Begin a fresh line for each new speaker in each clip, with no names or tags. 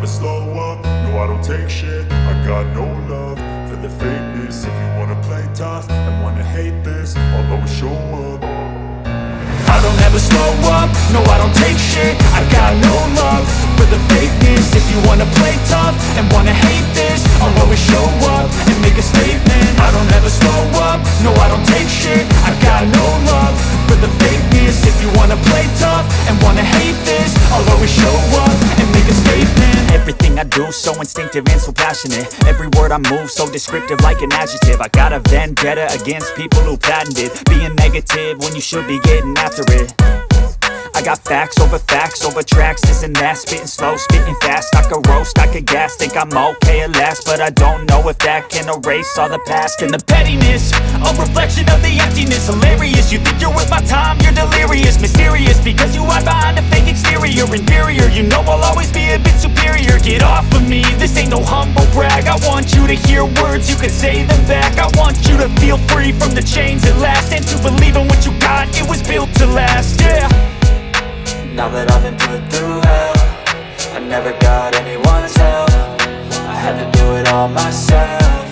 slow up, no I don't take shit. I got no love for the fakeness. If you wanna play tough and wanna hate this, I'll always show up. I don't ever slow up, no I don't take shit. I got no love for the fakeness. If you wanna play tough and wanna hate this, I'll always show up and make a statement. I don't ever slow up, no I don't take shit. I got no love for the fakeness. If you wanna play tough and wanna hate this, I'll always show up and make a statement. Everything I do so instinctive and so passionate. Every word I move so descriptive like an adjective. I got a vendetta against people who patented being negative when you should be getting after it. I got facts over tracks, this and that. Spitting slow, spitting fast. I could roast, I could gas. Think I'm okay at last, but I don't know if that can erase all the past. And the pettiness, a reflection of the emptiness. Hilarious, you think you're worth my time, you're delirious. Mysterious, because you hide behind a fake exterior. Inferior, you know I'll always be a bit superior. Get off of me, this ain't no humble brag. I want you to hear words, you can say them back. I want you to feel free from the chains at last, and to believe in what you got, it was built to last, yeah.
Now that I've been put through hell, I never got anyone's help. I had to do it all myself.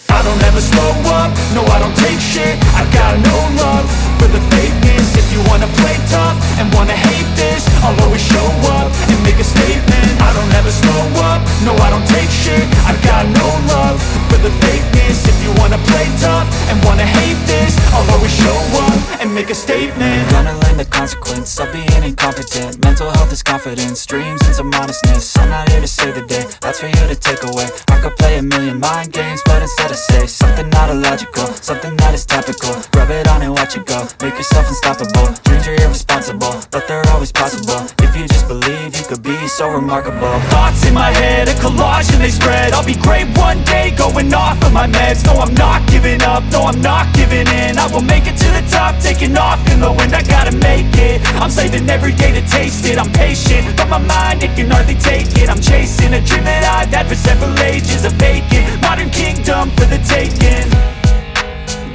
I don't ever slow up, no I don't take shit. I got no love for the fakeness. If you wanna play tough and wanna hate this, I'll always show up and make a statement. I don't ever slow up, no I don't take shit. I got no love for the fakeness. If you wanna play tough and wanna hate this, I'll always show up and make a statement.
Gonna learn the consequence of being incompetent. Mental health is confidence, dreams and some honestness. I'm not here to save the day, that's for you to take away. I could play a million mind games, but instead I say something not illogical, something that is topical. Rub it on and watch it go, make yourself unstoppable. Dreams are irresponsible, but they're always possible. If you just believe, you could be so remarkable.
Thoughts in my head, a collage and they spread. I'll be great one day, going off of my meds. No, I'm not giving up, no, I'm not giving in. I will make it to the top, taking off in the wind. I gotta make it, I'm saving every day to taste it. I'm patient, but my mind, it can hardly take it. I'm chasing a dream that I've had for several ages. A vacant, modern kingdom for the taking.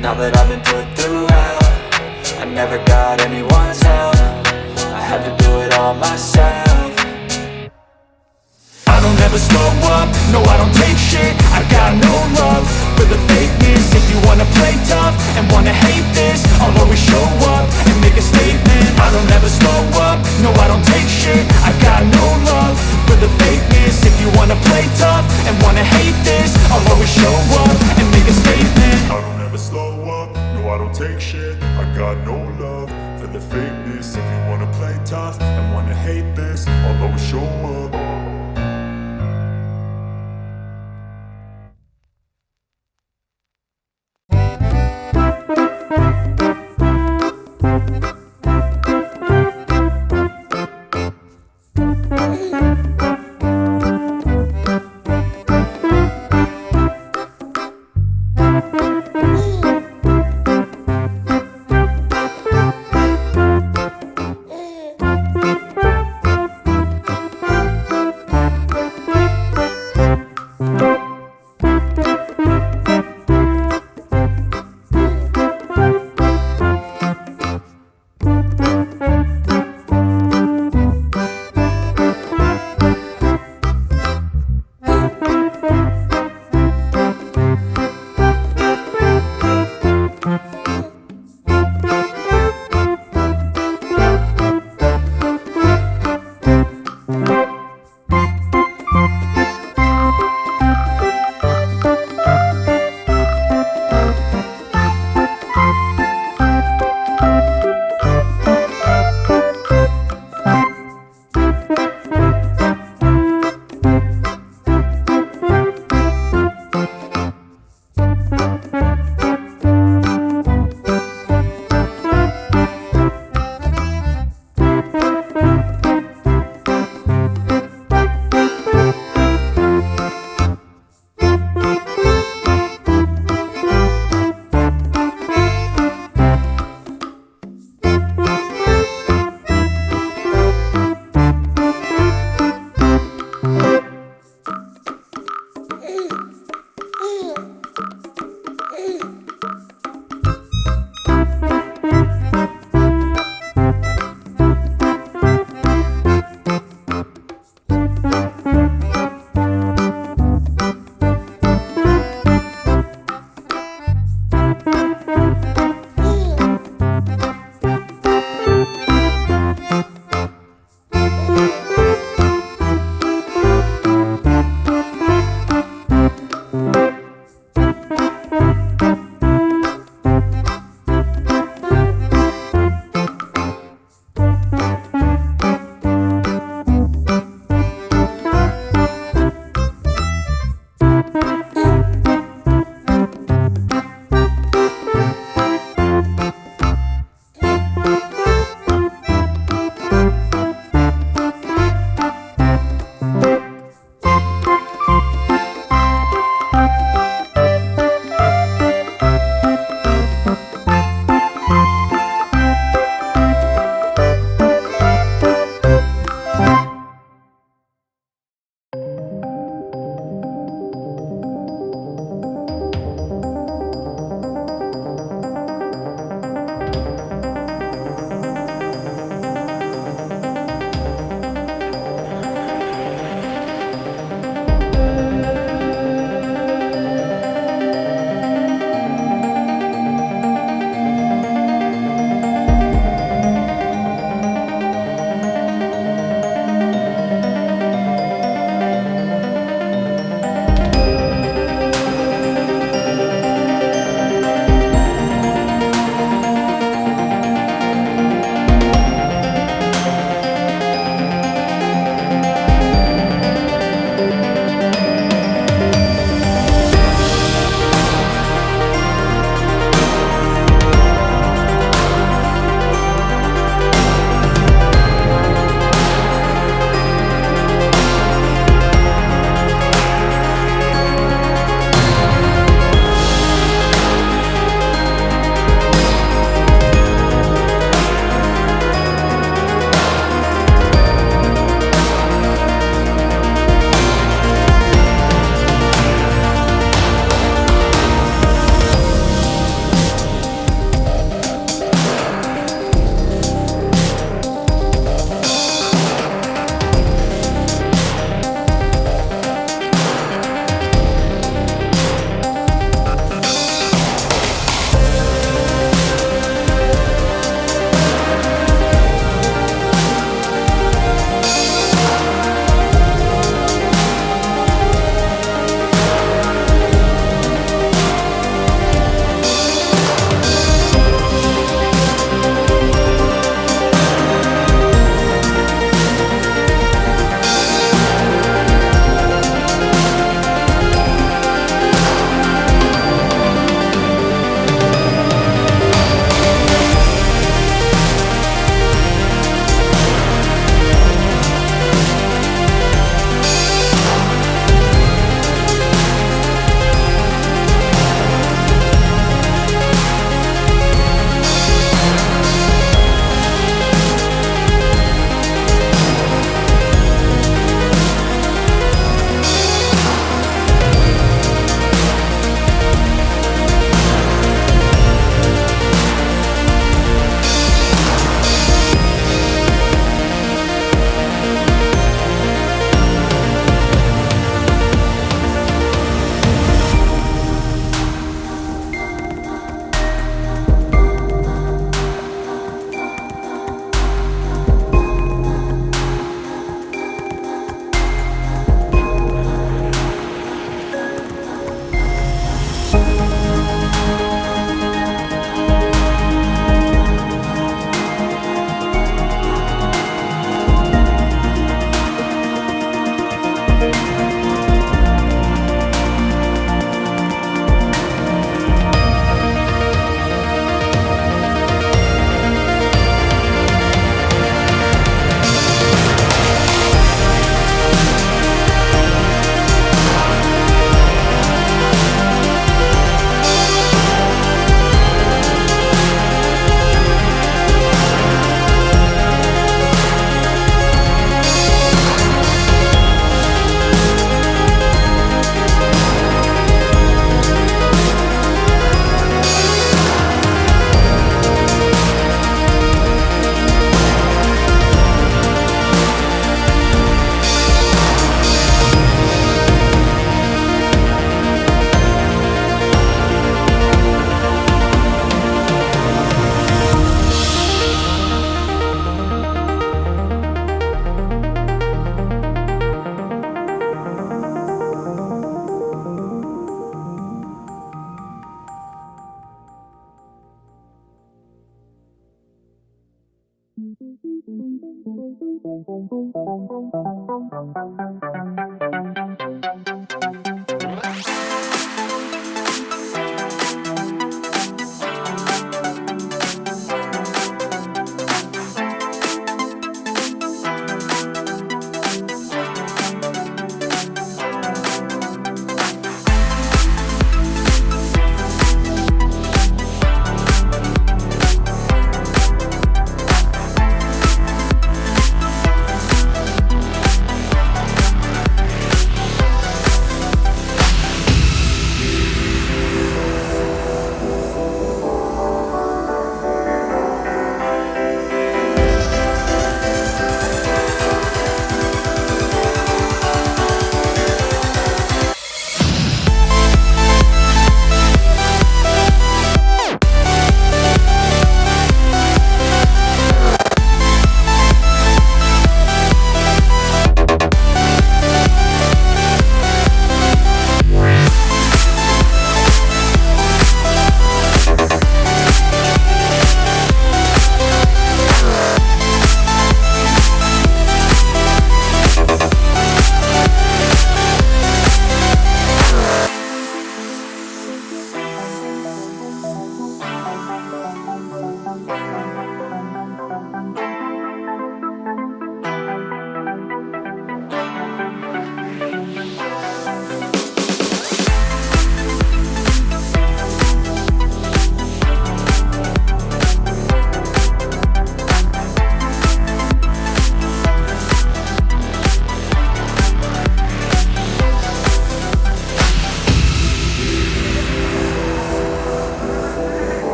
Now that I've been put through hell, I never got anyone's help. I had to do it all myself.
I don't ever slow up, no I don't take shit. I got no love for the fakeness. If you wanna play tough and wanna hate this, I'll always show up and make a statement. I don't ever slow up, no I don't take shit. I got no love for the fakeness. If you wanna play tough and wanna hate this, I'll always show up and make a statement. I don't ever slow up, no I don't take shit. I got no love for the fakeness. If you wanna play tough and wanna hate this, I'll always show up.